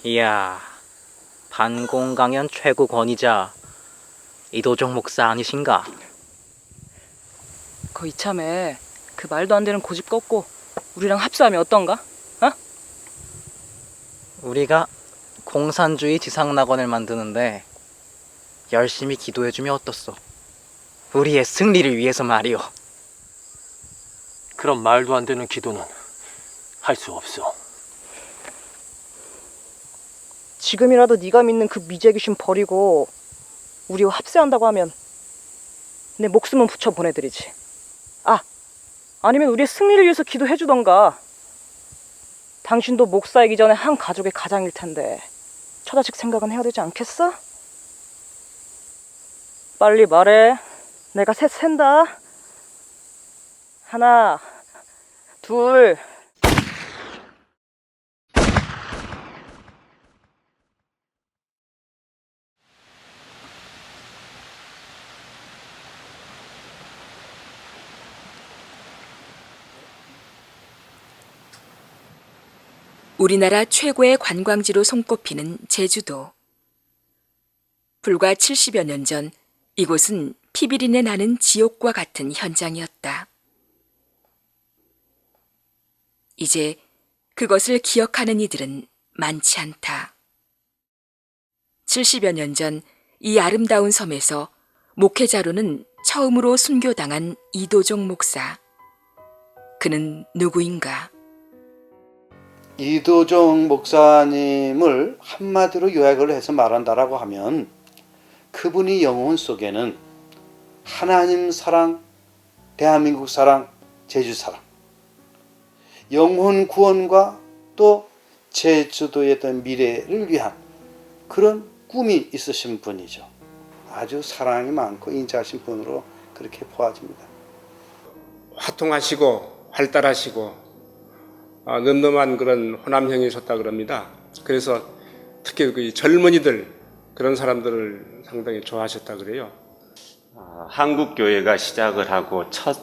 이야, 반공강연 최고 권위자 이도종 목사 아니신가? 거 이참에 그 말도 안 되는 고집 꺾고 우리랑 합수하면 어떤가? 어? 우리가 공산주의 지상낙원을 만드는데 열심히 기도해주면 어떻소? 우리의 승리를 위해서 말이오. 그런 말도 안 되는 기도는 할 수 없어. 지금이라도 네가 믿는 그 미제 귀신 버리고 우리와 합세한다고 하면 내 목숨은 붙여 보내드리지. 아니면 우리의 승리를 위해서 기도해주던가. 당신도 목사이기 전에 한 가족의 가장일 텐데 처자식 생각은 해야 되지 않겠어? 빨리 말해. 내가 셋 센다. 하나, 둘. 우리나라 최고의 관광지로 손꼽히는 제주도. 불과 70여 년 전 이곳은 피비린내 나는 지옥과 같은 현장이었다. 이제 그것을 기억하는 이들은 많지 않다. 70여 년 전 이 아름다운 섬에서 목회자로는 처음으로 순교당한 이도종 목사. 그는 누구인가? 이도종 목사님을 한마디로 요약을 해서 말한다라고 하면 그분이 영혼 속에는 하나님 사랑, 대한민국 사랑, 제주 사랑, 영혼 구원과 또 제주도의 어떤 미래를 위한 그런 꿈이 있으신 분이죠. 아주 사랑이 많고 인자하신 분으로 그렇게 보아집니다. 화통하시고 활달하시고 늠름한 그런 호남형이셨다 그럽니다. 그래서 특히 그 젊은이들 그런 사람들을 상당히 좋아하셨다 그래요. 한국 교회가 시작을 하고 첫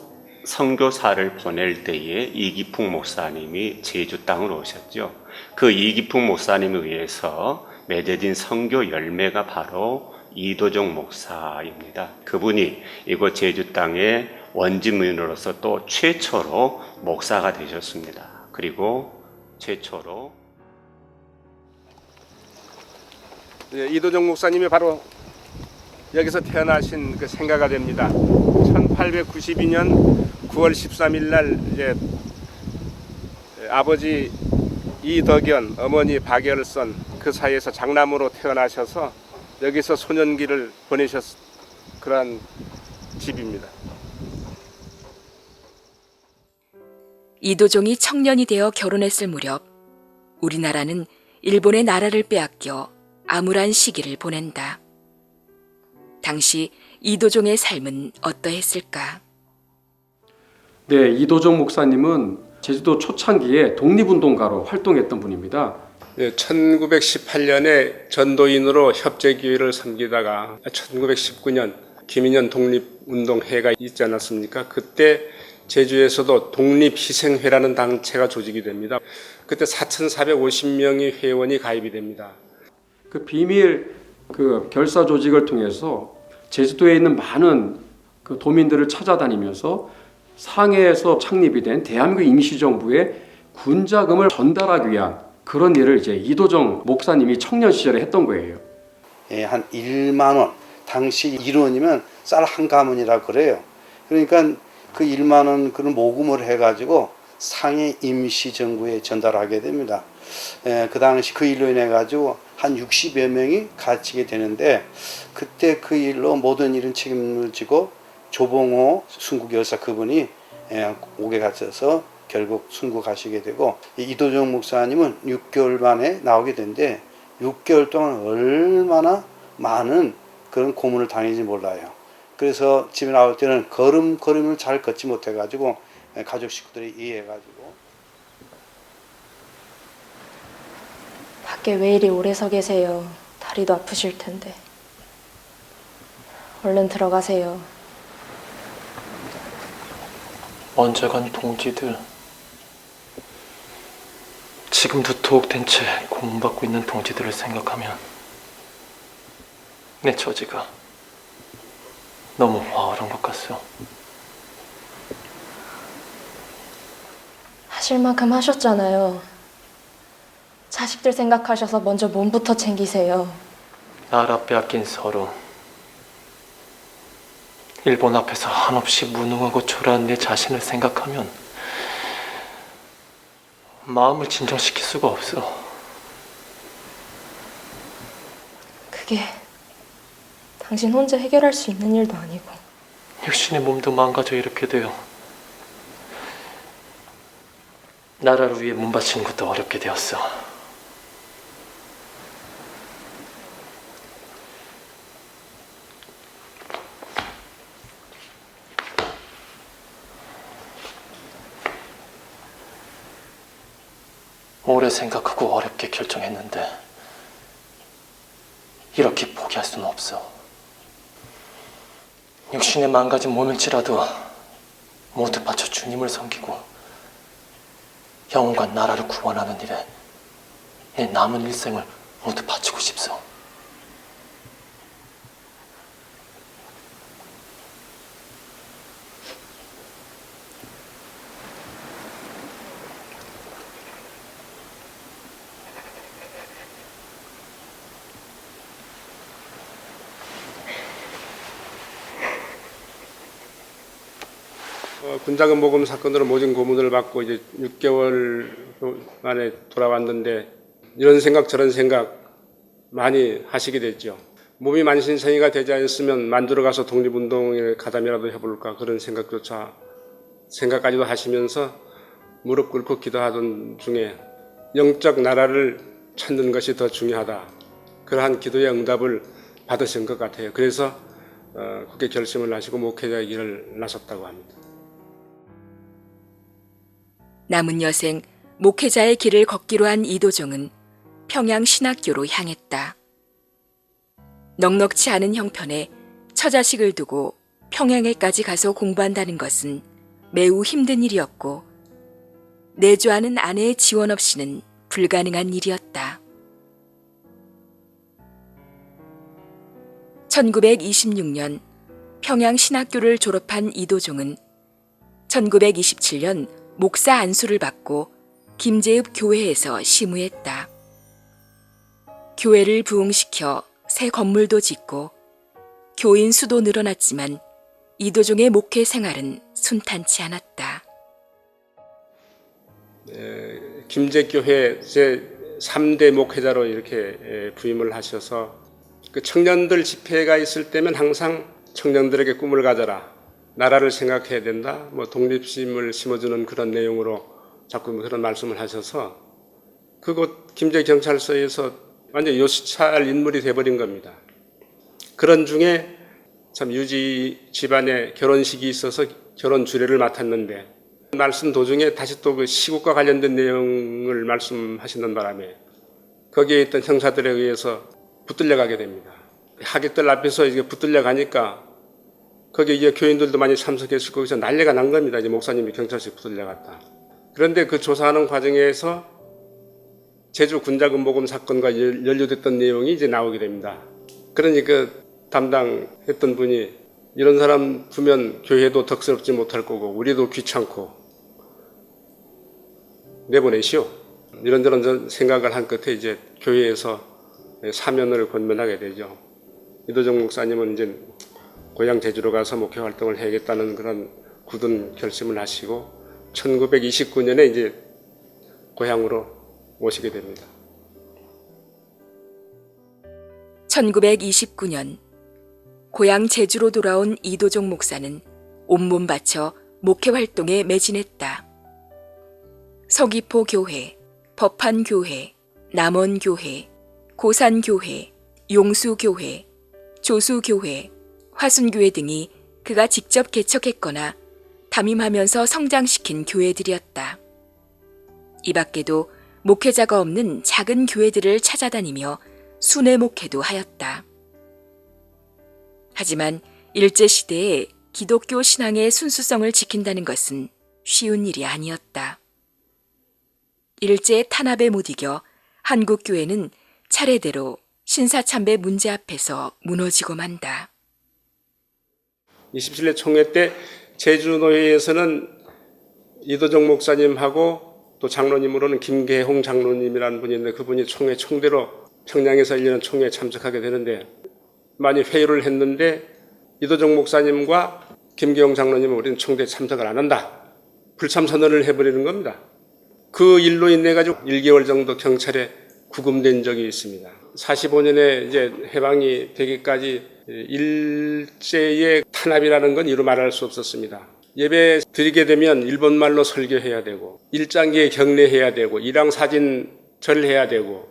선교사를 보낼 때에 이기풍 목사님이 제주 땅으로 오셨죠. 그 이기풍 목사님에 의해서 맺어진 선교 열매가 바로 이도종 목사입니다. 그분이 이곳 제주 땅의 원주민으로서 또 최초로 목사가 되셨습니다. 그리고 최초로 이도종 목사님이 바로 여기서 태어나신 그 생가가 됩니다. 1892년 9월 13일 날 이제 아버지 이덕연, 어머니 박열선 그 사이에서 장남으로 태어나셔서 여기서 소년기를 보내셨 그러한 집입니다. 이도종이 청년이 되어 결혼했을 무렵 우리나라는 일본의 나라를 빼앗겨 암울한 시기를 보낸다. 당시 이도종의 삶은 어떠했을까? 네, 이도종 목사님은 제주도 초창기에 독립운동가로 활동했던 분입니다. 1918년에 전도인으로 협재교회를 섬기다가 1919년 김인현 독립운동회가 있지 않았습니까? 그때 제주에서도 독립희생회라는 단체가 조직이 됩니다. 그때 4,450명의 회원이 가입이 됩니다. 그 비밀 결사 조직을 통해서 제주도에 있는 많은 그 도민들을 찾아다니면서 상해에서 창립이 된 대한민국 임시정부에 군자금을 전달하기 위한 그런 일을 이제 이도종 목사님이 청년 시절에 했던 거예요. 한 1만 원, 당시 1원이면 쌀 한 가문이라고 그래요. 그러니까 그 1만 원 그런 모금을 해가지고 상해 임시정부에 전달하게 됩니다. 그 당시 그 일로 인해 가지고 한 60여 명이 갇히게 되는데 그때 그 일로 모든 일은 책임을 지고 조봉호 순국열사 그분이 옥에 갇혀서 결국 순국하시게 되고 이도종 목사님은 6개월 만에 나오게 되는데 6개월 동안 얼마나 많은 그런 고문을 당했는지 몰라요. 그래서 집에 나올 때는 걸음을 잘 걷지 못해가지고 가족 식구들이 이해해가지고 밖에 왜 이리 오래 서 계세요? 다리도 아프실 텐데. 얼른 들어가세요. 먼저 간 동지들, 지금도 투옥된 채 고문받고 있는 동지들을 생각하면 내 처지가 너무 화활한 것 같소. 하실 만큼 하셨잖아요. 자식들 생각하셔서 먼저 몸부터 챙기세요. 나라 빼앗긴 서름, 일본 앞에서 한없이 무능하고 초라한 내 자신을 생각하면 마음을 진정시킬 수가 없어. 그게 당신 혼자 해결할 수 있는 일도 아니고. 육신의 몸도 망가져 이렇게 되어 나라를 위해 몸 바치는 것도 어렵게 되었어. 오래 생각하고 어렵게 결정했는데 이렇게 포기할 수는 없어. 육신에 망가진 몸일지라도 모두 바쳐 주님을 섬기고 영혼과 나라를 구원하는 일에 내 남은 일생을 모두 바치고 싶소. 군자금 모금 사건으로 모진 고문을 받고 이제 6개월 만에 돌아왔는데 이런 생각 저런 생각 많이 하시게 됐죠. 몸이 만신성이가 되지 않았으면 만주러 가서 독립운동에 가담이라도 해볼까 그런 생각까지도 하시면서 무릎 꿇고 기도하던 중에 영적 나라를 찾는 것이 더 중요하다. 그러한 기도의 응답을 받으신 것 같아요. 그래서 그렇게 결심을 하시고 목회자의 길을 나섰다고 합니다. 남은 여생 목회자의 길을 걷기로 한 이도종은 평양 신학교로 향했다. 넉넉치 않은 형편에 처자식을 두고 평양에까지 가서 공부한다는 것은 매우 힘든 일이었고 내조하는 아내의 지원 없이는 불가능한 일이었다. 1926년 평양 신학교를 졸업한 이도종은 1927년 목사 안수를 받고 김제읍 교회에서 시무했다. 교회를 부흥시켜 새 건물도 짓고 교인 수도 늘어났지만 이도종의 목회 생활은 순탄치 않았다. 김제교회 제3대 목회자로 이렇게 부임을 하셔서 그 청년들 집회가 있을 때면 항상 청년들에게 꿈을 가져라. 나라를 생각해야 된다. 독립심을 심어주는 그런 내용으로 자꾸 그런 말씀을 하셔서 그곳 김제경찰서에서 완전 요시찰 인물이 돼버린 겁니다. 그런 중에 참 유지 집안에 결혼식이 있어서 결혼 주례를 맡았는데 말씀 도중에 다시 또 그 시국과 관련된 내용을 말씀하시는 바람에 거기에 있던 형사들에 의해서 붙들려 가게 됩니다. 하객들 앞에서 이게 붙들려 가니까 거기에 이제 교인들도 많이 참석했을 거기서 난리가 난 겁니다. 이제 목사님이 경찰서에 붙들려 갔다. 그런데 그 조사하는 과정에서 제주 군자금 모금 사건과 연루됐던 내용이 이제 나오게 됩니다. 그러니 그 담당했던 분이 이런 사람 두면 교회도 덕스럽지 못할 거고 우리도 귀찮고 내보내시오. 이런저런 생각을 한 끝에 이제 교회에서 사면을 권면하게 되죠. 이도종 목사님은 이제 고향 제주로 가서 목회 활동을 해야겠다는 그런 굳은 결심을 하시고 1929년에 이제 고향으로 오시게 됩니다. 1929년 고향 제주로 돌아온 이도종 목사는 온몸 바쳐 목회 활동에 매진했다. 서귀포 교회, 법한 교회, 남원 교회, 고산 교회, 용수 교회, 조수 교회, 화순교회 등이 그가 직접 개척했거나 담임하면서 성장시킨 교회들이었다. 이 밖에도 목회자가 없는 작은 교회들을 찾아다니며 순회 목회도 하였다. 하지만 일제시대에 기독교 신앙의 순수성을 지킨다는 것은 쉬운 일이 아니었다. 일제의 탄압에 못 이겨 한국교회는 차례대로 신사참배 문제 앞에서 무너지고 만다. 27대 총회 때 제주노회에서는 이도정 목사님하고 또 장로님으로는 김계홍 장로님이라는 분이 있는데 그분이 총회 총대로 평양에서 열리는 총회에 참석하게 되는데 많이 회의를 했는데 이도정 목사님과 김계홍 장로님은 우리는 총대에 참석을 안 한다. 불참 선언을 해버리는 겁니다. 그 일로 인해 가지고 1개월 정도 경찰에 구금된 적이 있습니다. 45년에 이제 해방이 되기까지 일제의 탄압이라는 건 이루 말할 수 없었습니다. 예배 드리게 되면 일본말로 설교해야 되고 일장기에 경례해야 되고 일왕사진 절해야 되고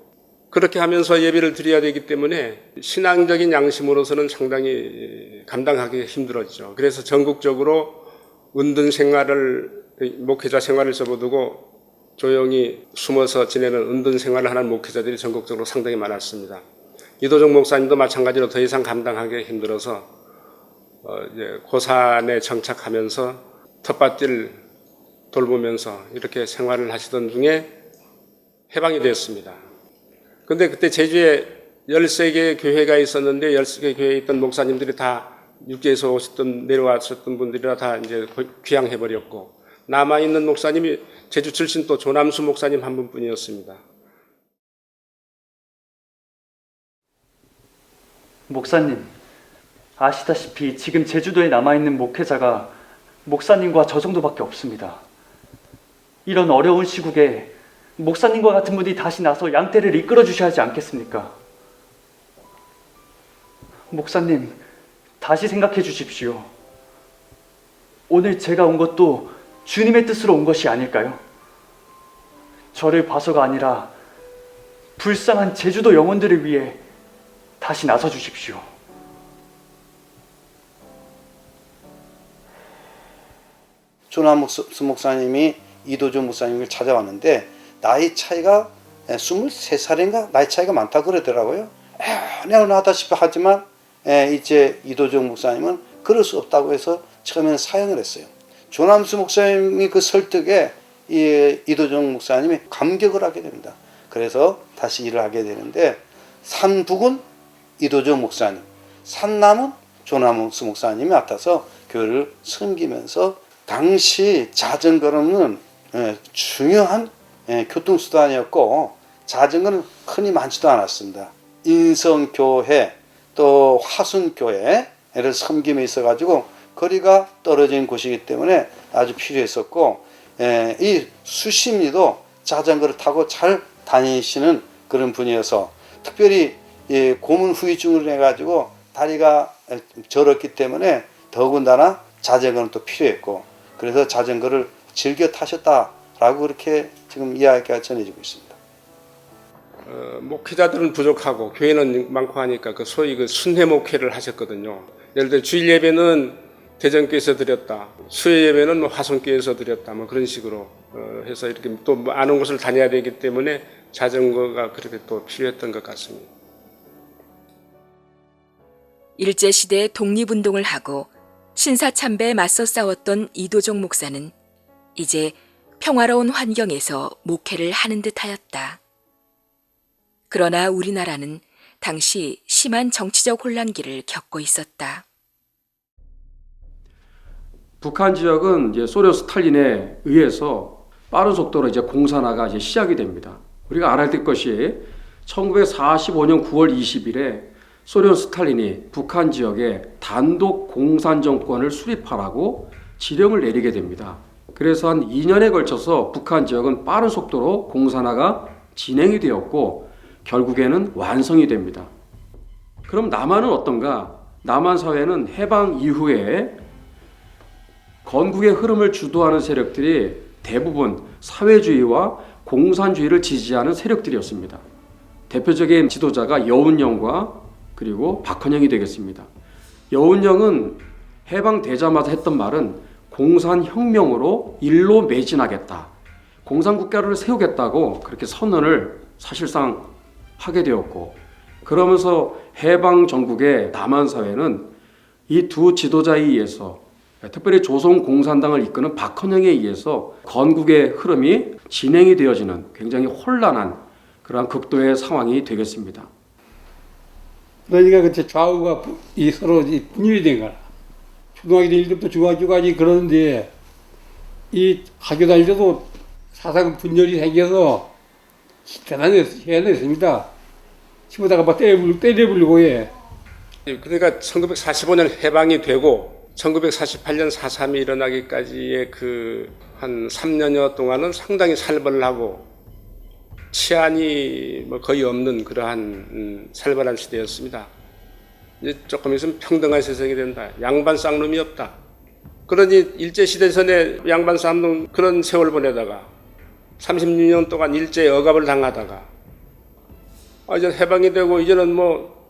그렇게 하면서 예배를 드려야 되기 때문에 신앙적인 양심으로서는 상당히 감당하기 힘들었죠. 그래서 전국적으로 은둔 생활을 목회자 생활을 접어두고 조용히 숨어서 지내는 은둔 생활을 하는 목회자들이 전국적으로 상당히 많았습니다. 이도정 목사님도 마찬가지로 더 이상 감당하기 힘들어서 이제 고산에 정착하면서 텃밭을 돌보면서 이렇게 생활을 하시던 중에 해방이 됐습니다. 근데 그때 제주에 13개 교회가 있었는데 13개 교회에 있던 목사님들이 다 육지에서 내려왔었던 분들이라 다 이제 귀향해버렸고 남아있는 목사님이 제주 출신 또 조남수 목사님 한 분뿐이었습니다. 목사님, 아시다시피 지금 제주도에 남아있는 목회자가 목사님과 저 정도밖에 없습니다. 이런 어려운 시국에 목사님과 같은 분이 다시 나서 양떼를 이끌어 주셔야 하지 않겠습니까? 목사님, 다시 생각해 주십시오. 오늘 제가 온 것도 주님의 뜻으로 온 것이 아닐까요? 저를 봐서가 아니라 불쌍한 제주도 영혼들을 위해 다시 나서 주십시오. 조남수 목사님이 이도정 목사님을 찾아왔는데 나이 차이가 23살인가 나이 차이가 많다고 그러더라고요. 내어나다시피 하지만 이제 이도정 목사님은 그럴 수 없다고 해서 처음에는 사양을 했어요. 조남수 목사님이 그 설득에 이도정 목사님이 감격을 하게 됩니다. 그래서 다시 일을 하게 되는데 산북은 이도정 목사님, 산남은 조남수 목사님이 맡아서 교회를 섬기면서 당시 자전거는 중요한 교통수단이었고 자전거는 흔히 많지도 않았습니다. 인성교회 또 화순교회를 섬김에 있어가지고 거리가 떨어진 곳이기 때문에 아주 필요했었고 이 수심리도 자전거를 타고 잘 다니시는 그런 분이어서 특별히 고문 후유증을 해가지고 다리가 저렸기 때문에 더군다나 자전거는 또 필요했고 그래서 자전거를 즐겨 타셨다라고 그렇게 지금 이야기가 전해지고 있습니다. 목회자들은 부족하고 교회는 많고 하니까 그 소위 그 순회 목회를 하셨거든요. 예를 들어 주일 예배는 대전교회에서 드렸다, 수요 예배는 뭐 화성교회에서 드렸다, 뭐 그런 식으로 해서 이렇게 또 많은 곳을 다녀야 되기 때문에 자전거가 그렇게 또 필요했던 것 같습니다. 일제시대에 독립운동을 하고 신사참배에 맞서 싸웠던 이도종 목사는 이제 평화로운 환경에서 목회를 하는 듯하였다. 그러나 우리나라는 당시 심한 정치적 혼란기를 겪고 있었다. 북한 지역은 이제 소련 스탈린에 의해서 빠른 속도로 이제 공산화가 이제 시작이 됩니다. 우리가 알아야 될 것이 1945년 9월 20일에 소련 스탈린이 북한 지역에 단독 공산 정권을 수립하라고 지령을 내리게 됩니다. 그래서 한 2년에 걸쳐서 북한 지역은 빠른 속도로 공산화가 진행이 되었고 결국에는 완성이 됩니다. 그럼 남한은 어떤가? 남한 사회는 해방 이후에 건국의 흐름을 주도하는 세력들이 대부분 사회주의와 공산주의를 지지하는 세력들이었습니다. 대표적인 지도자가 여운형과 그리고 박헌영이 되겠습니다. 여운형은 해방되자마자 했던 말은 공산혁명으로 일로 매진하겠다, 공산국가를 세우겠다고 그렇게 선언을 사실상 하게 되었고, 그러면서 해방 전국의 남한 사회는 이 두 지도자에 의해서 특별히 조선공산당을 이끄는 박헌영에 의해서 건국의 흐름이 진행이 되어지는 굉장히 혼란한 그러한 극도의 상황이 되겠습니다. 그러니까 그때 좌우가 서로 분열이 된 거라. 초등학교 1급부터 중학교까지 그러는데 이 학교 다닐 때도 사상 분열이 생겨서 대단히 해냈습니다. 치고다가 막 때려부리고 해. 그러니까 1945년 해방이 되고 1948년 4.3이 일어나기까지의 그 한 3년여 동안은 상당히 살벌하고 치안이 뭐 거의 없는 그러한 살벌한 시대였습니다. 이제 조금 있으면 평등한 세상이 된다. 양반 쌍놈이 없다. 그러니 일제시대전에 양반 쌍놈 그런 세월 보내다가 36년 동안 일제에 억압을 당하다가 이제 해방이 되고 이제는 뭐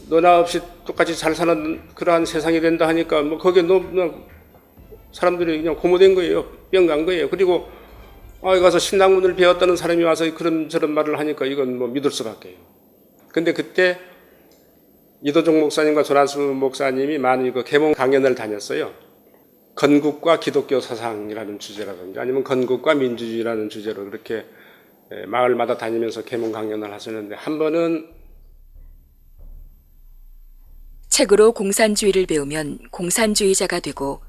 너나 없이 똑같이 잘 사는 그러한 세상이 된다 하니까 뭐 거기에 그냥 사람들이 그냥 고무된 거예요. 뿅 간 거예요. 그리고 가서 신당문을 배웠다는 사람이 와서 그런 저런 말을 하니까 이건 뭐 믿을 수밖에 해요. 근데 그때 이도종 목사님과 조난수 목사님이 많은 그 계몽 강연을 다녔어요. 건국과 기독교 사상이라는 주제라든지 아니면 건국과 민주주의라는 주제로 그렇게 마을마다 다니면서 계몽 강연을 하셨는데 한 번은 책으로 공산주의를 배우면 공산주의자가 되고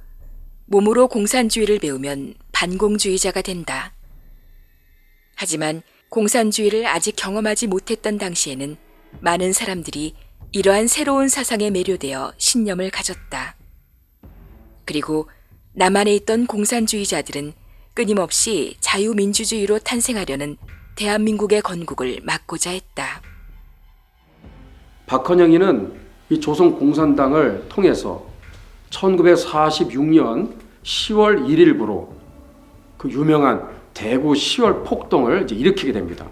몸으로 공산주의를 배우면 반공주의자가 된다. 하지만 공산주의를 아직 경험하지 못했던 당시에는 많은 사람들이 이러한 새로운 사상에 매료되어 신념을 가졌다. 그리고 남한에 있던 공산주의자들은 끊임없이 자유민주주의로 탄생하려는 대한민국의 건국을 막고자 했다. 박헌영이는 이 조선공산당을 통해서 1946년 10월 1일부로 그 유명한 대구 10월 폭동을 이제 일으키게 됩니다.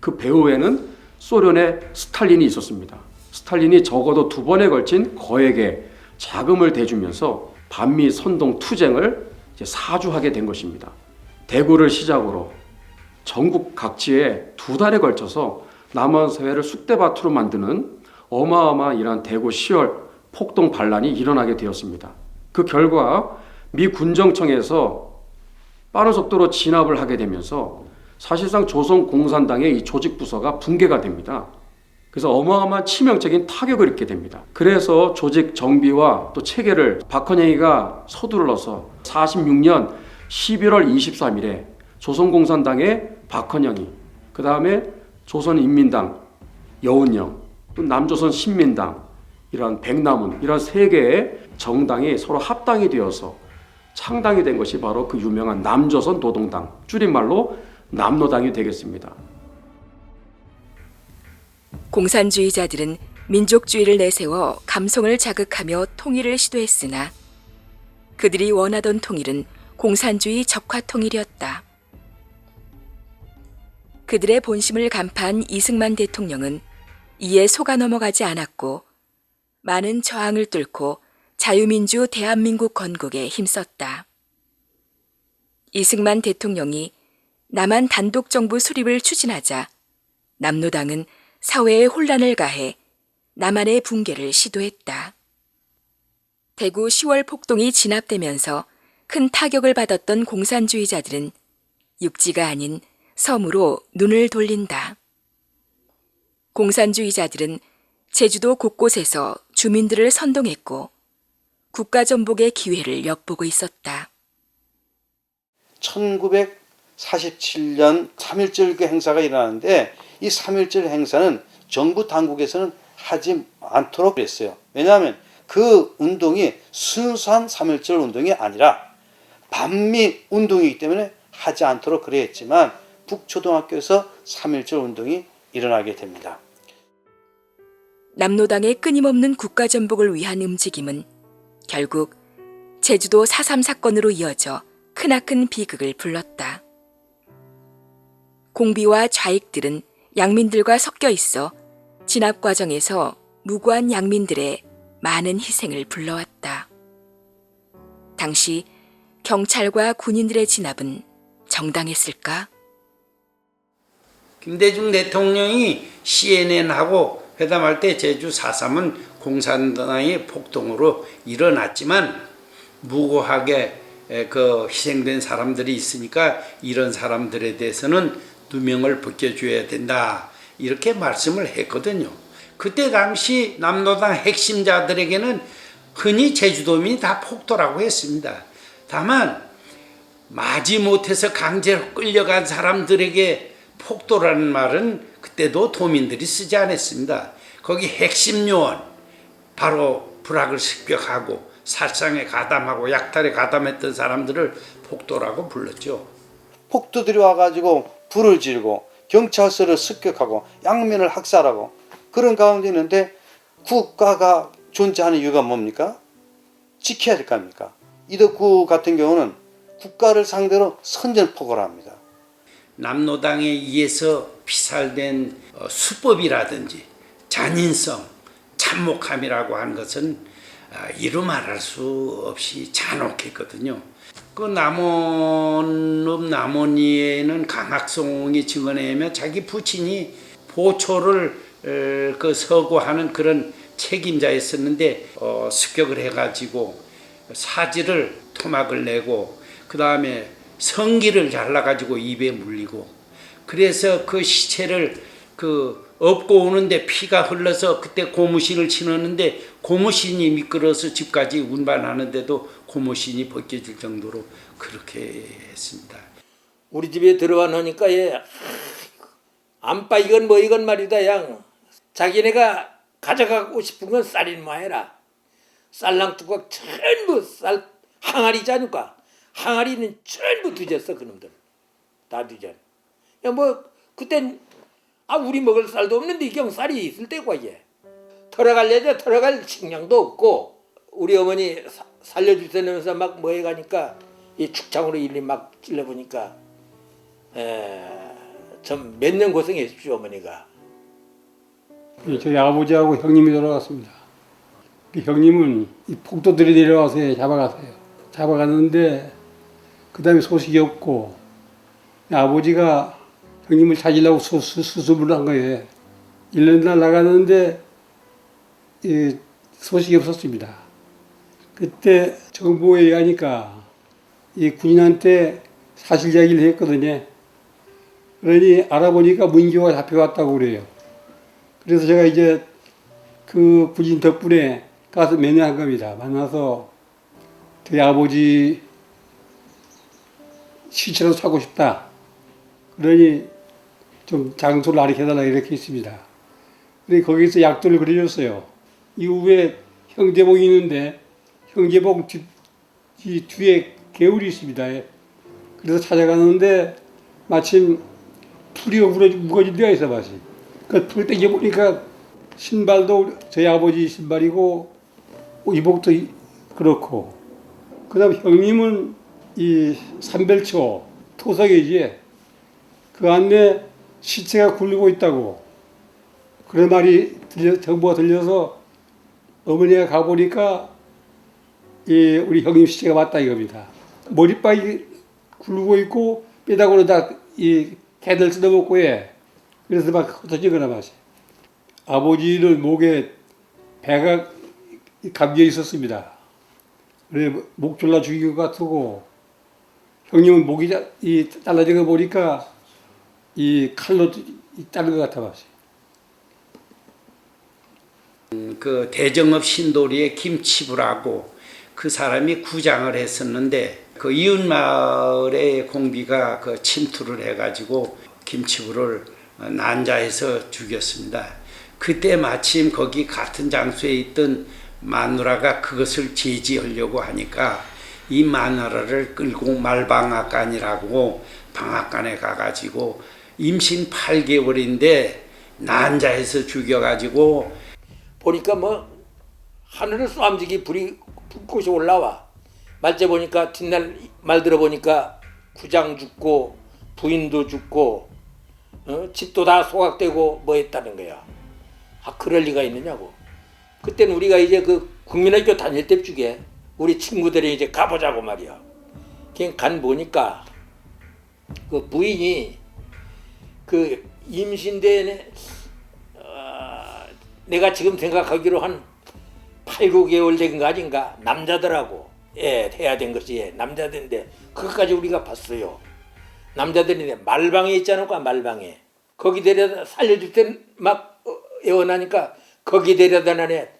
그 배후에는 소련의 스탈린이 있었습니다. 스탈린이 적어도 2번에 걸친 거액의 자금을 대주면서 반미 선동 투쟁을 이제 사주하게 된 것입니다. 대구를 시작으로 전국 각지에 2달에 걸쳐서 남한 사회를 쑥대밭으로 만드는 어마어마한 이러한 대구 10월 폭동 반란이 일어나게 되었습니다. 그 결과 미 군정청에서 빠른 속도로 진압을 하게 되면서 사실상 조선공산당의 이 조직 부서가 붕괴가 됩니다. 그래서 어마어마한 치명적인 타격을 입게 됩니다. 그래서 조직 정비와 또 체계를 박헌영이가 서둘러서 46년 11월 23일에 조선공산당의 박헌영이, 그 다음에 조선인민당 여운형, 또 남조선 신민당, 이런 백남훈, 이런 3개의 정당이 서로 합당이 되어서 창당이 된 것이 바로 그 유명한 남조선 노동당, 줄임말로 남노당이 되겠습니다. 공산주의자들은 민족주의를 내세워 감성을 자극하며 통일을 시도했으나 그들이 원하던 통일은 공산주의 적화통일이었다. 그들의 본심을 간파한 이승만 대통령은 이에 속아 넘어가지 않았고 많은 저항을 뚫고 자유민주 대한민국 건국에 힘썼다. 이승만 대통령이 남한 단독정부 수립을 추진하자 남노당은 사회에 혼란을 가해 남한의 붕괴를 시도했다. 대구 10월 폭동이 진압되면서 큰 타격을 받았던 공산주의자들은 육지가 아닌 섬으로 눈을 돌린다. 공산주의자들은 제주도 곳곳에서 주민들을 선동했고 국가전복의 기회를 엿보고 있었다. 1947년 3.1절 그 행사가 일어나는데 이 3.1절 행사는 정부 당국에서는 하지 않도록 했어요. 왜냐하면 그 운동이 순수한 3.1절 운동이 아니라 반미 운동이기 때문에 하지 않도록 그래 했지만 북초등학교에서 3.1절 운동이 일어나게 됩니다. 남노당의 끊임없는 국가전복을 위한 움직임은 결국 제주도 4.3 사건으로 이어져 크나큰 비극을 불렀다. 공비와 좌익들은 양민들과 섞여 있어 진압 과정에서 무고한 양민들의 많은 희생을 불러왔다. 당시 경찰과 군인들의 진압은 정당했을까? 김대중 대통령이 CNN하고 회담할 때 제주 4.3은 공산당의 폭동으로 일어났지만 무고하게 그 희생된 사람들이 있으니까 이런 사람들에 대해서는 누명을 벗겨줘야 된다. 이렇게 말씀을 했거든요. 그때 당시 남노당 핵심자들에게는 흔히 제주도민이 다 폭도라고 했습니다. 다만 마지못해서 강제로 끌려간 사람들에게 폭도라는 말은 그때도 도민들이 쓰지 않았습니다. 거기 핵심 요원, 바로 불악을 습격하고 살상에 가담하고 약탈에 가담했던 사람들을 폭도라고 불렀죠. 폭도들이 와가지고 불을 지르고 경찰서를 습격하고 양면을 학살하고 그런 가운데 있는데 국가가 존재하는 이유가 뭡니까? 지켜야 될 거 아닙니까? 이덕구 같은 경우는 국가를 상대로 선전포고를 합니다. 남노당에 의해서 피살된 수법이라든지 잔인성, 참목함이라고 하는 것은 이루 말할 수 없이 잔혹했거든요. 그 남원리에는 강학송이 증언에 의하면 자기 부친이 보초를 그 서고하는 그런 책임자였었는데 습격을 해가지고 사지를 토막을 내고 그 다음에 성기를 잘라가지고 입에 물리고 그래서 그 시체를 업고 오는데 피가 흘러서 그때 고무신을 신었는데 고무신이 미끄러서 집까지 운반하는데도 고무신이 벗겨질 정도로 그렇게 했습니다. 우리 집에 들어와 놓으니까 안빠 이건 뭐 이건 말이다 양 자기네가 가져가고 싶은 건 쌀이나 해라. 쌀랑 뚜껑 전부 쌀 항아리 자니까 항아리는 전부 뒤졌어 그놈들 다 뒤져. 야 뭐 그땐 우리 먹을 쌀도 없는데 그냥 쌀이 있을 때고 이제 털어갈래자 털어갈 식량도 없고 우리 어머니 살려주세요면서 막 뭐 해가니까 이 축창으로 일일이 막 찔러보니까 좀 몇 년 고생했죠 어머니가. 저희 아버지하고 형님이 돌아갔습니다. 그 형님은 이 폭도들이 내려와서 잡아갔어요. 잡아갔는데 그 다음에 소식이 없고 아버지가 형님을 찾으려고 수습을 한 거예요. 1년 날 나갔는데 소식이 없었습니다. 그때 정보에 의하니까 이 군인한테 사실 이야기를 했거든요. 그러니 알아보니까 문교가 잡혀갔다고 그래요. 그래서 제가 이제 그 군인 덕분에 가서 면회한 겁니다. 만나서 저희 아버지 시체로 사고 싶다. 그러니 좀 장소를 알려달라 이렇게 했습니다. 그래서 거기서 약도를 그려줬어요. 이후에 형제봉이 있는데 형제봉 뒤에 개울이 있습니다. 그래서 찾아갔는데 마침 풀이 무거진 데가 있어 마침. 그 풀 땡겨보니까 신발도 저희 아버지 신발이고 이복도 그렇고 그 다음 형님은 이 삼별초 토석이지 그 안에 시체가 굴리고 있다고 그런 말이 정보가 들려서 어머니가 가보니까 우리 형님 시체가 맞다 이겁니다. 머리빨이 굴르고 있고 뼈다구로 다 이 개들 뜯어먹고 그래서 막 흩어지거나 마시. 아버지는 목에 배가 감겨 있었습니다. 그래 목 졸라 죽인 것 같고 형님은 목이 잘라진 거 보니까 이 칼로 자른 것 같아 마시. 그 대정읍 신도리의 김치부라고 그 사람이 구장을 했었는데 그 이웃마을의 공비가 그 침투를 해가지고 김치부를 난자해서 죽였습니다. 그때 마침 거기 같은 장소에 있던 마누라가 그것을 제지하려고 하니까 이 마누라를 끌고 말방앗간이라고 방앗간에 가가지고 임신 8개월인데 난자해서 죽여가지고 보니까 뭐 하늘을 쏘암지기 불이 불꽃이 올라와. 말째 보니까 뒷날 말 들어보니까 구장 죽고 부인도 죽고 집도 다 소각되고 뭐 했다는 거야. 그럴 리가 있느냐고. 그때는 우리가 이제 그 국민학교 다닐 때쯤에 우리 친구들이 이제 가보자고 말이야. 그냥 간 보니까 그 부인이 그 임신된 내가 지금 생각하기로 한 8, 9개월 된 거 아닌가 남자더라고. 해야 된 것이 남자들인데 그것까지 우리가 봤어요. 남자들인데 말방에 있지 않을까 말방에 거기 데려다 살려줄 땐 막 애원하니까 거기 데려다 나네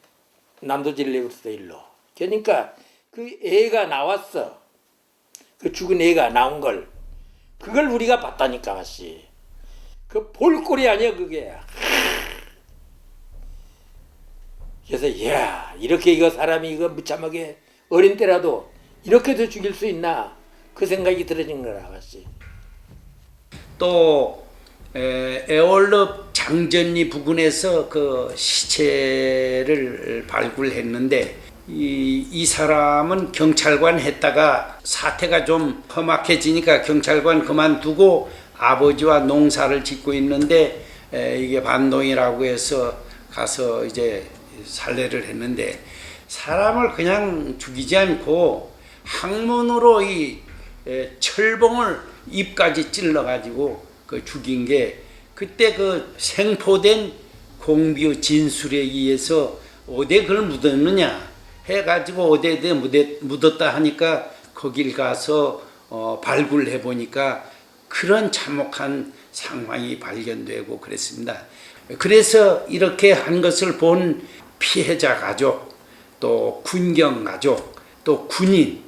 남도질 내버렸어 일로. 그러니까 그 애가 나왔어. 그 죽은 애가 나온 걸 그걸 우리가 봤다니까 마씨. 그 볼꼴이 아니야 그게. 그래서 이야 이렇게 이거 사람이 이거 무참하게 어린 때라도 이렇게도 죽일 수 있나 그 생각이 들어진 거라 마씨. 또 애월읍 장전리 부근에서 그 시체를 발굴했는데 이 사람은 경찰관 했다가 사태가 좀 험악해지니까 경찰관 그만두고 아버지와 농사를 짓고 있는데 이게 반동이라고 해서 가서 이제 살해를 했는데 사람을 그냥 죽이지 않고 항문으로 이 철봉을 입까지 찔러가지고 그 죽인 게 그때 그 생포된 공비의 진술에 의해서 어디에 그걸 묻었느냐 해가지고 어디에 묻었다 하니까 거길 가서 발굴해 보니까 그런 참혹한 상황이 발견되고 그랬습니다. 그래서 이렇게 한 것을 본 피해자 가족, 또 군경 가족, 또 군인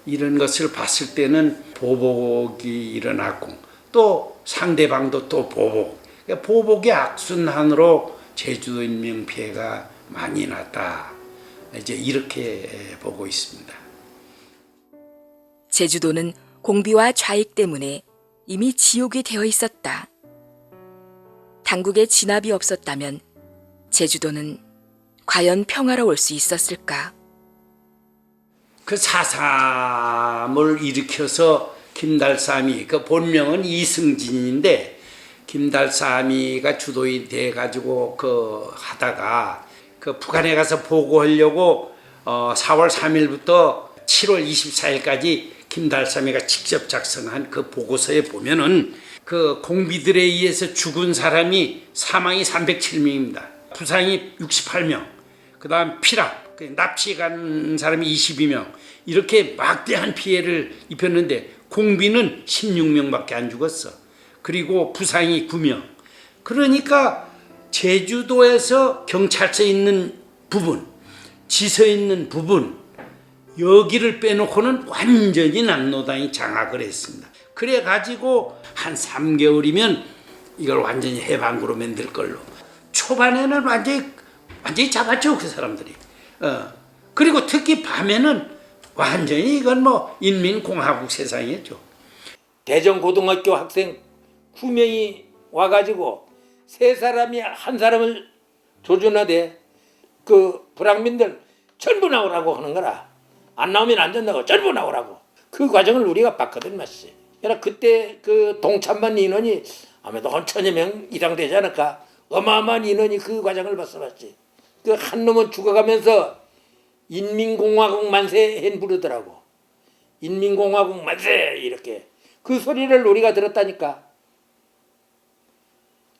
이런 것을 봤을 때는 보복이 일어났고 또 상대방도 또 보복. 그러니까 보복의 악순환으로 제주도 인명 피해가 많이 났다. 이제 이렇게 보고 있습니다. 제주도는 공비와 좌익 때문에 이미 지옥이 되어 있었다. 당국의 진압이 없었다면 제주도는 과연 평화로울 수 있었을까? 그 4.3을 일으켜서 김달삼이 그 본명은 이승진인데 김달삼이가 주도인 돼 가지고 그 하다가 그 북한에 가서 보고하려고 4월 3일부터 7월 24일까지 김달삼이가 직접 작성한 그 보고서에 보면은 그 공비들에 의해서 죽은 사람이 사망이 307명입니다. 부상이 68명. 그다음 피랍, 납치 간 사람이 22명. 이렇게 막대한 피해를 입혔는데 공비는 16명밖에 안 죽었어. 그리고 부상이 9명. 그러니까 제주도에서 경찰서 있는 부분, 지서 있는 부분, 여기를 빼놓고는 완전히 남노당이 장악을 했습니다. 그래가지고 한 3개월이면 이걸 완전히 해방구로 만들 걸로. 초반에는 완전히 잡았죠, 그 사람들이. 그리고 특히 밤에는 완전히 이건 뭐 인민공화국 세상이었죠. 대전고등학교 학생 9명이 와가지고 세 사람이 한 사람을 조준하되 그 불황민들 전부 나오라고 하는 거라. 안 나오면 안 된다고 전부 나오라고. 그 과정을 우리가 봤거든 마씨. 그러나 그때 그 동참반 인원이 아마도 한 1000여 명 이상 되지 않을까. 어마어마한 인원이 그 과정을 봤어 봤지. 그 한 놈은 죽어가면서 인민공화국 만세 hen 부르더라고. 인민공화국 만세 이렇게. 그 소리를 우리가 들었다니까.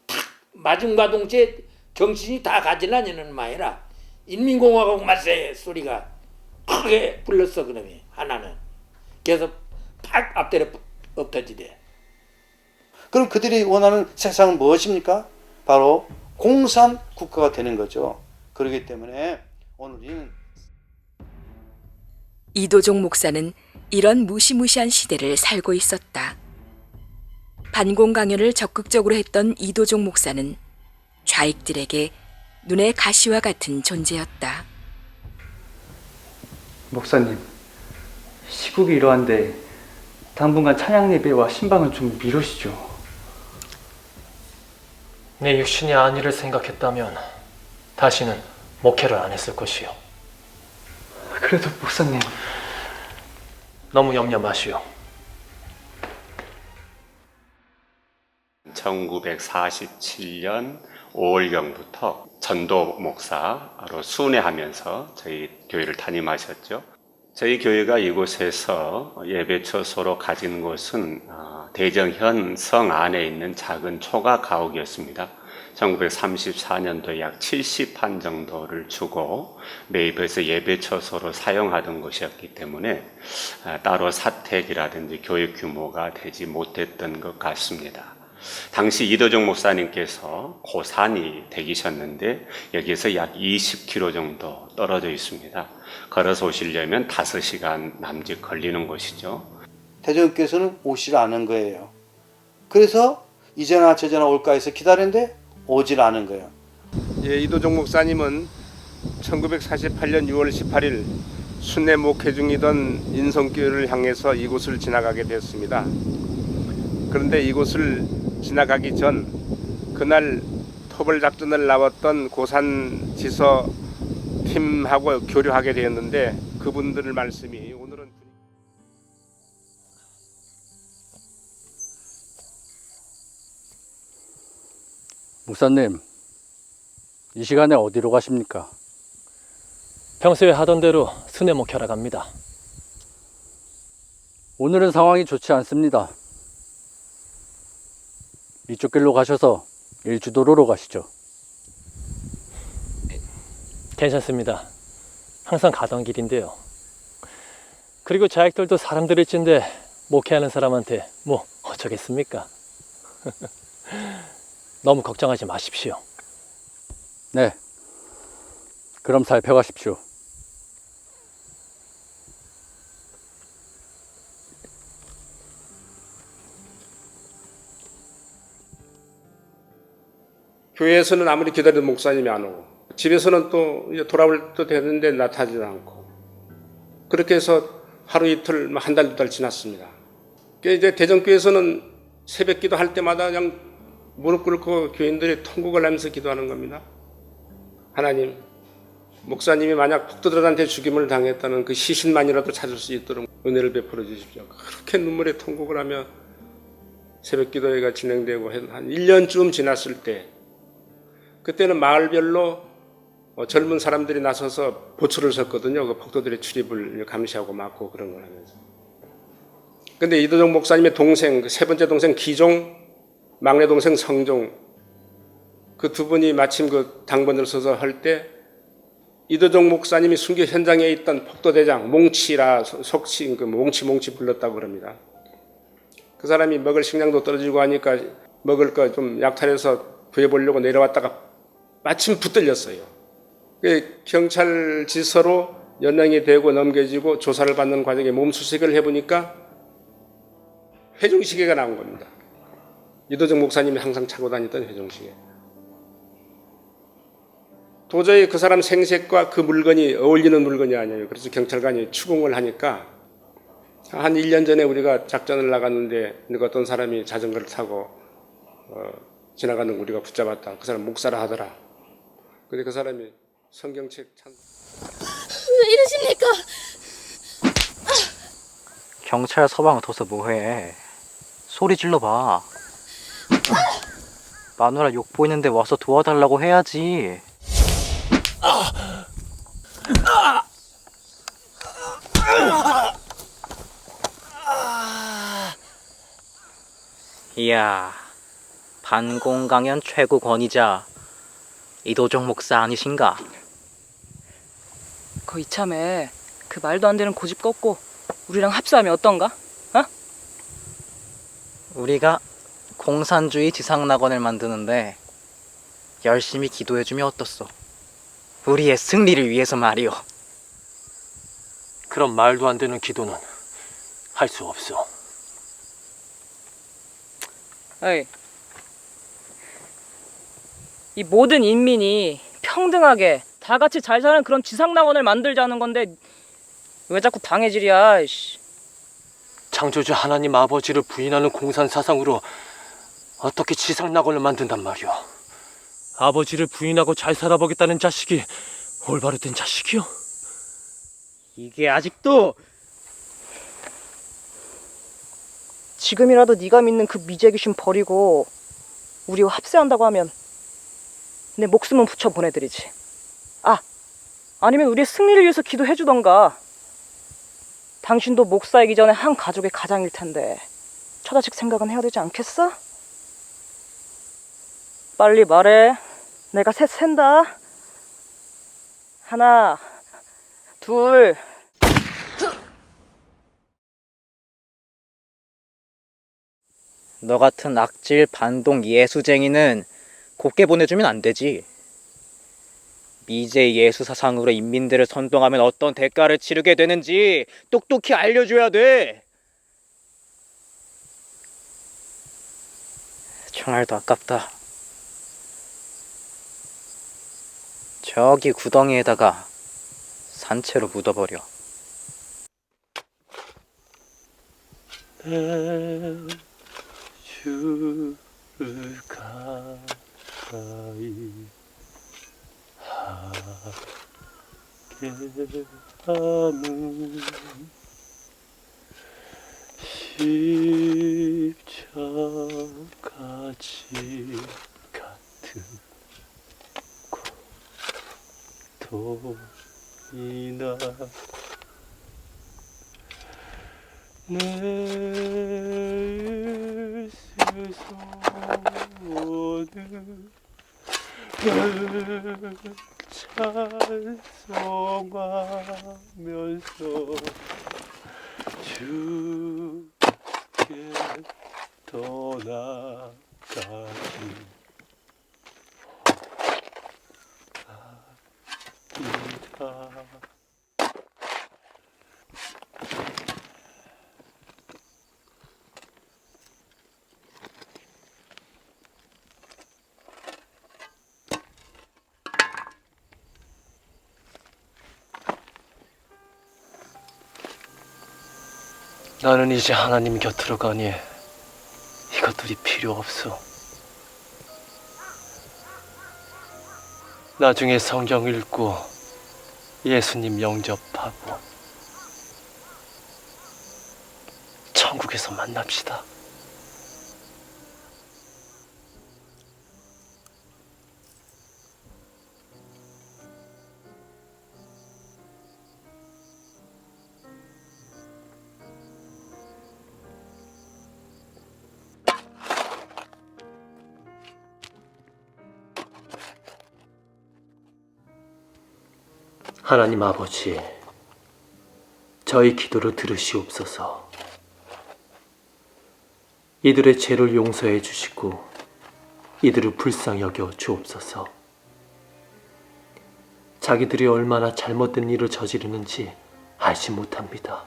탁 맞은과 동시에 정신이 다 가지라냐는 말이라. 인민공화국 만세 소리가 크게 불렀어 그놈이 하나는. 그래서 팍 앞대로 엎어지대. 그럼 그들이 원하는 세상은 무엇입니까? 바로 공산 국가가 되는 거죠. 그렇기 때문에 오늘 우리는 이도종 목사는 이런 무시무시한 시대를 살고 있었다. 반공 강연을 적극적으로 했던 이도종 목사는 좌익들에게 눈의 가시와 같은 존재였다. 목사님, 시국이 이러한데 당분간 찬양 예배와 신방을 좀 미루시죠. 내 육신이 안위를 생각했다면 다시는 목회를 안 했을 것이요. 그래도 목사님, 너무 염려 마시오. 1947년 5월경부터 전도 목사로 순회하면서 저희 교회를 담임하셨죠. 저희 교회가 이곳에서 예배처소로 가진 곳은 대정현 성 안에 있는 작은 초가 가옥이었습니다. 1934년도에 약 70판 정도를 주고 매입해서 예배처소로 사용하던 곳이었기 때문에 따로 사택이라든지 교육 규모가 되지 못했던 것 같습니다. 당시 이도종 목사님께서 고산이 되기셨는데 여기에서 약 20km 정도 떨어져 있습니다. 걸어서 오시려면 5시간 남짓 걸리는 곳이죠. 대전교회에서는 오질 않은 거예요. 그래서 이제나 저제나 올까 해서 기다렸는데 오질 않은 거예요. 예, 이도종 목사님은 1948년 6월 18일 순회 목회 중이던 인성교회를 향해서 이곳을 지나가게 됐습니다. 그런데 이곳을 지나가기 전 그날 토벌 작전을 나왔던 고산 지서 팀하고 교류하게 되었는데 그분들 말씀이 오늘은 목사님, 이 시간에 어디로 가십니까? 평소에 하던 대로 순회 목회하러 갑니다. 오늘은 상황이 좋지 않습니다. 이쪽 길로 가셔서 일주도로로 가시죠. 괜찮습니다. 항상 가던 길인데요. 그리고 자식들도 사람들일 텐데 목회하는 사람한테 뭐 어쩌겠습니까? 너무 걱정하지 마십시오. 네, 그럼 살펴가십시오. 교회에서는 아무리 기다려도 목사님이 안 오고 집에서는 또 이제 돌아올 때 되는데 나타나지 않고 그렇게 해서 하루 이틀 한 달 두 달 지났습니다. 이제 대전교회에서는 새벽 기도할 때마다 그냥 무릎 꿇고 교인들이 통곡을 하면서 기도하는 겁니다. 하나님, 목사님이 만약 폭도들한테 죽임을 당했다는 그 시신만이라도 찾을 수 있도록 은혜를 베풀어 주십시오. 그렇게 눈물에 통곡을 하며 새벽 기도회가 진행되고 한 1년쯤 지났을 때 그때는 마을별로 젊은 사람들이 나서서 보초를 섰거든요. 그 폭도들의 출입을 감시하고 막고 그런 걸 하면서. 근데 이도종 목사님의 동생, 그 세 번째 동생 기종, 막내 동생 성종, 그 두 분이 마침 그 당번을 서서 할 때 이도종 목사님이 순교 현장에 있던 폭도대장 몽치라 속칭 그 몽치 불렀다고 그럽니다. 그 사람이 먹을 식량도 떨어지고 하니까 먹을 거 좀 약탈해서 구해보려고 내려왔다가 마침 붙들렸어요. 경찰 지서로 연행이 되고 넘겨지고 조사를 받는 과정에 몸수색을 해보니까 회중시계가 나온 겁니다. 이도정 목사님이 항상 차고 다니던 회중시계. 도저히 그 사람 생색과 그 물건이 어울리는 물건이 아니에요. 그래서 경찰관이 추궁을 하니까 한 1년 전에 우리가 작전을 나갔는데 어떤 사람이 자전거를 타고 지나가는 우리가 붙잡았다. 그 사람 목사라 하더라. 근데 그 사람이 성경책 왜 이러십니까? 경찰 서방을 둬서 뭐해? 소리 질러봐. 마누라 욕 보이는데 와서 도와달라고 해야지. 이야, 반공강연 최고 권위자 이도종 목사 아니신가? 거 이참에 그 말도 안 되는 고집 꺾고 우리랑 합수하면 어떤가? 어? 우리가 공산주의 지상낙원을 만드는데 열심히 기도해주면 어떻소? 우리의 승리를 위해서 말이오. 그런 말도 안 되는 기도는 할 수 없어. 어이, 이 모든 인민이 평등하게 다 같이 잘 사는 그런 지상낙원을 만들자는 건데 왜 자꾸 당해질이야? 이씨. 창조주 하나님 아버지를 부인하는 공산 사상으로 어떻게 지상낙원을 만든단 말이오? 아버지를 부인하고 잘 살아보겠다는 자식이 올바로 된 자식이요? 이게 아직도 지금이라도 네가 믿는 그 미제귀신 버리고 우리와 합세한다고 하면 내 목숨은 붙여 보내드리지. 아니면 우리의 승리를 위해서 기도해주던가. 당신도 목사이기 전에 한 가족의 가장일 텐데 처자식 생각은 해야 되지 않겠어? 빨리 말해. 내가 셋 센다. 하나, 둘. 너 같은 악질 반동 예수쟁이는 곱게 보내주면 안 되지. 미제 예수 사상으로 인민들을 선동하면 어떤 대가를 치르게 되는지 똑똑히 알려줘야 돼. 총알도 아깝다. 저기 구덩이에다가 산채로 묻어버려. 주를 가까이 하게 하는 십자가지 같은 고통이나 내 스스로는 찬송하면서 주께 떠나가기 합니다. 나는 이제 하나님 곁으로 가니 이것들이 필요 없어. 나중에 성경 읽고 예수님 영접하고 천국에서 만납시다. 하나님 아버지, 저희 기도를 들으시옵소서. 이들의 죄를 용서해 주시고 이들을 불쌍히 여겨 주옵소서. 자기들이 얼마나 잘못된 일을 저지르는지 알지 못합니다.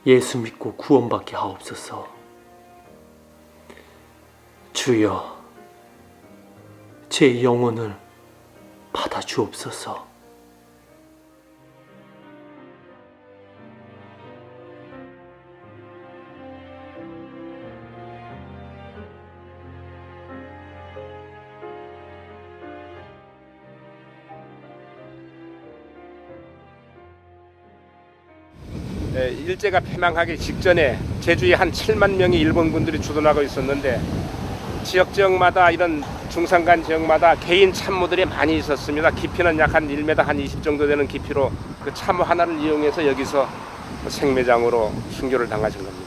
예수 믿고 구원받게 하옵소서. 주여, 제 영혼을 받아 주옵소서. 일제가 패망하기 직전에 제주에 한 7만 명의 일본군들이 주둔하고 있었는데 지역마다 이런 중산간 지역마다 개인 참모들이 많이 있었습니다. 깊이는 약 한 1m 한 20 정도 되는 깊이로 그 참모 하나를 이용해서 여기서 생매장으로 순교를 당하신 겁니다.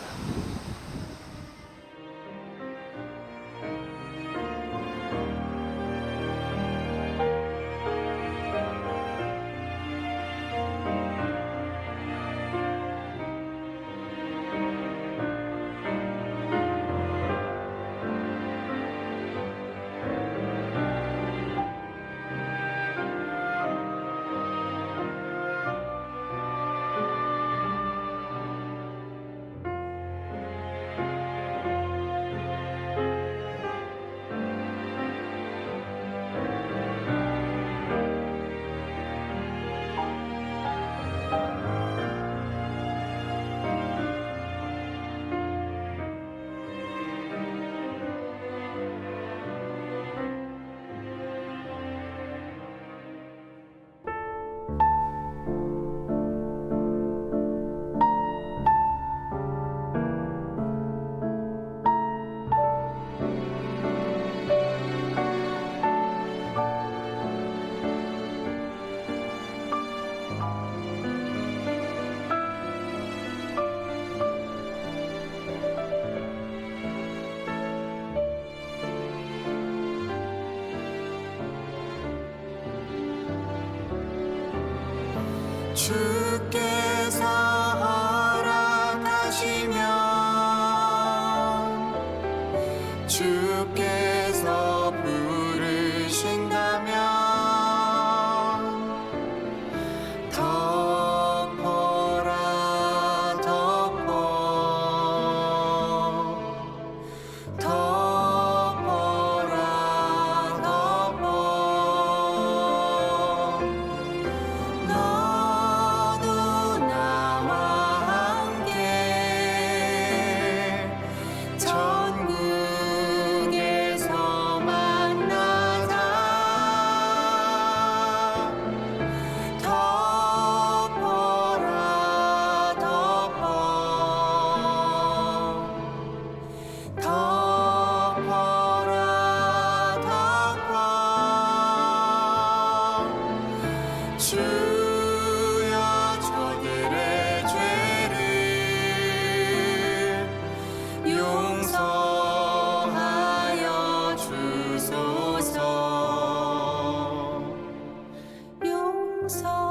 주께서 허락하시면 주께서 부르신다면 덮어라 덮어 덮어라 덮어 너도 나와 함께 천국에서 만나자 덮어라 덮어 덮어라 덮어 주여 저들의 죄를 용서하여 주소서 용서